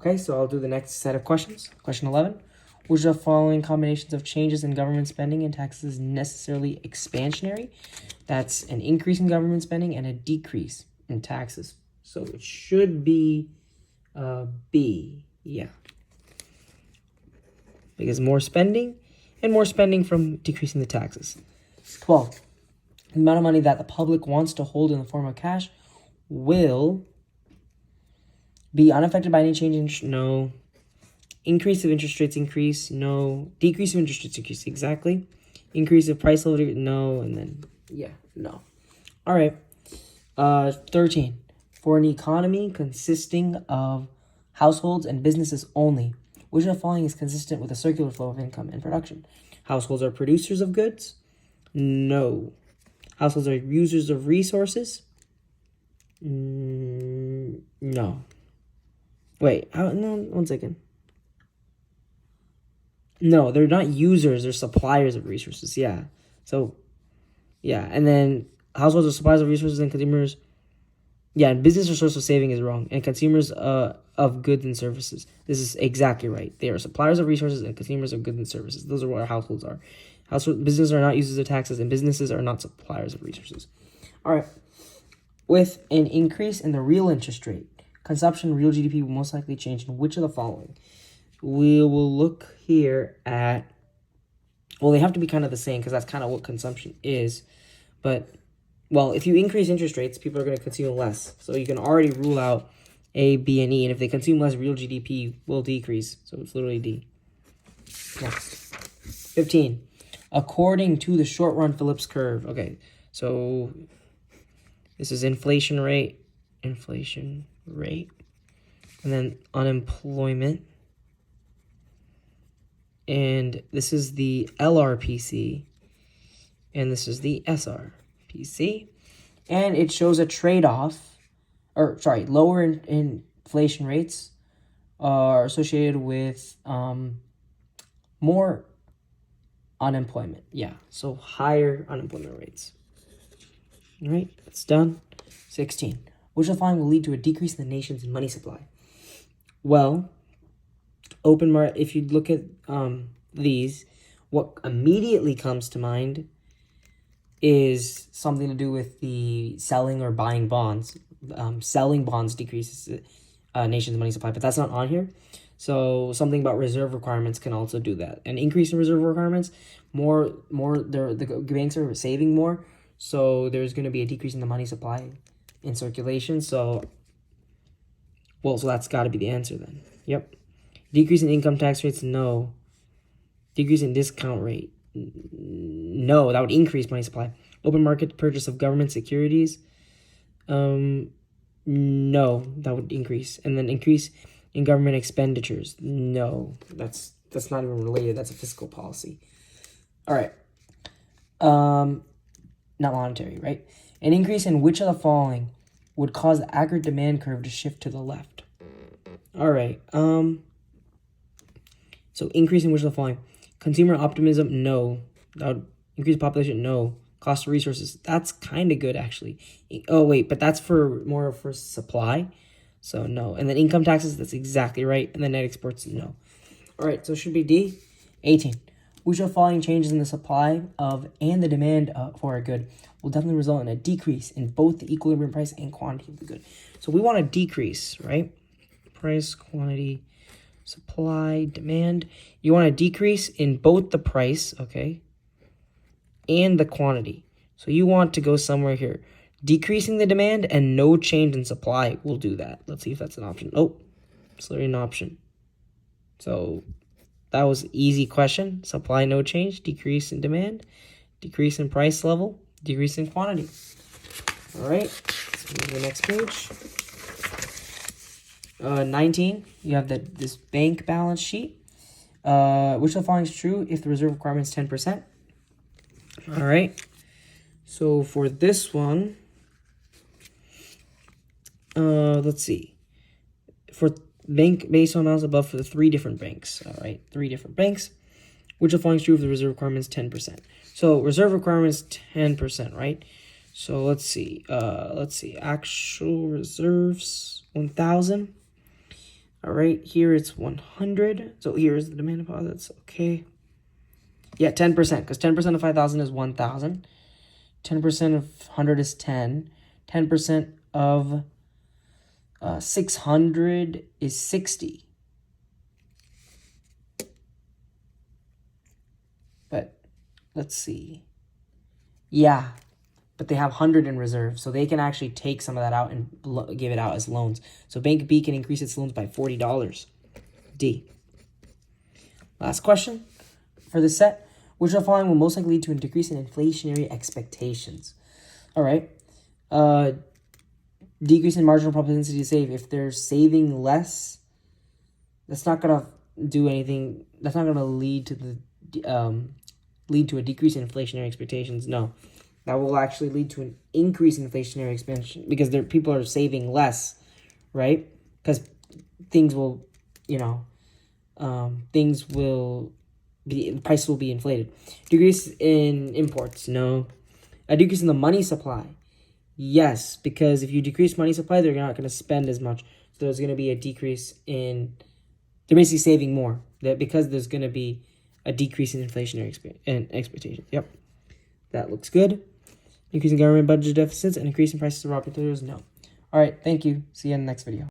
Okay, so I'll do the next set of questions. Question 11. Which of the following combinations of changes in government spending and taxes is necessarily expansionary? That's an increase in government spending and a decrease in taxes. So it should be B. Yeah. Because more spending and more spending from decreasing the taxes. 12. The amount of money that the public wants to hold in the form of cash will be unaffected by any change in no. Increase of interest rates increase, no. Decrease of interest rates increase, exactly. Increase of price level, no. And then, yeah, no. All right. 13. For an economy consisting of households and businesses only, which of the following is consistent with a circular flow of income and production? Households are producers of goods? No. Households are users of resources? No. Wait, no, one second. No, they're not users, they're suppliers of resources. Yeah. So, yeah. And then households are suppliers of resources and consumers. Yeah, and business or source of saving is wrong. And consumers of goods and services. This is exactly right. They are suppliers of resources and consumers of goods and services. Those are what our households are. Businesses are not users of taxes, and businesses are not suppliers of resources. All right. With an increase in the real interest rate, consumption, real GDP will most likely change in which of the following? We will look here at, well, they have to be kind of the same because that's kind of what consumption is. But, well, if you increase interest rates, people are going to consume less. So you can already rule out A, B, and E. And if they consume less, real GDP will decrease. So it's literally D. Next. 15. According to the short-run Phillips curve. Okay, so this is inflation rate. And then unemployment. And this is the LRPC, and this is the SRPC, and it shows a trade-off, lower inflation rates are associated with more unemployment. Yeah, so higher unemployment rates. All right, that's done. 16. Which of the following will lead to a decrease in the nation's money supply? Well, open market, if you look at these, what immediately comes to mind is something to do with the selling or buying bonds. Selling bonds decreases nation's money supply, but that's not on here. So something about reserve requirements can also do that. An increase in reserve requirements, the banks are saving more, so there's going to be a decrease in the money supply in circulation. So that's got to be the answer then. Yep. Decrease in income tax rates, no. Decrease in discount rate, no. That would increase money supply. Open market purchase of government securities, no. That would increase. And then increase in government expenditures, no. That's not even related. That's a fiscal policy. All right. Not monetary, right? An increase in which of the following would cause the aggregate demand curve to shift to the left? All right. So increase in which of the following? Consumer optimism, no. That would increase population, no. Cost of resources, that's kind of good actually. Oh wait, but that's more for supply, so no. And then income taxes, that's exactly right. And then net exports, no. All right, so it should be D. 18. Which of the following changes in the supply of and the demand for a good will definitely result in a decrease in both the equilibrium price and quantity of the good? So we want a decrease, right? Price, quantity, supply, demand. You want a decrease in both the price, okay, and the quantity. So you want to go somewhere here. Decreasing the demand and no change in supply will do that. Let's see if that's an option. Oh, it's literally an option. So that was an easy question. Supply, no change. Decrease in demand. Decrease in price level. Decrease in quantity. All right, let's move to the next page. 19, you have this bank balance sheet. Which of the following is true if the reserve requirement is 10%? All right. So for this one, let's see. For bank based on amounts above for the 3 different banks. All right, 3 different banks. Which of the following is true if the reserve requirement is 10%? So reserve requirement is 10%, right? So let's see. Actual reserves 1,000. All right, here it's 100. So here's the demand deposits. Okay. Yeah, 10%, because 10% of 5,000 is 1,000. 10% of 100 is 10. 10% of 600 is 60. But let's see. Yeah, but they have 100 in reserve, so they can actually take some of that out and give it out as loans. So Bank B can increase its loans by $40. D. Last question for this set. Which of the following will most likely lead to a decrease in inflationary expectations? All right. Decrease in marginal propensity to save. If they're saving less, that's not gonna do anything. That's not gonna lead to a decrease in inflationary expectations. No, that will actually lead to an increase in inflationary expansion because people are saving less, right? Because things will, prices will be inflated. Decrease in imports, no. A decrease in the money supply, yes, because if you decrease money supply, they're not going to spend as much. So there's going to be a decrease in, they're basically saving more, that because there's going to be a decrease in inflationary expectations. Yep, that looks good. Increasing government budget deficits and increasing prices of raw materials, no. All right, thank you. See you in the next video.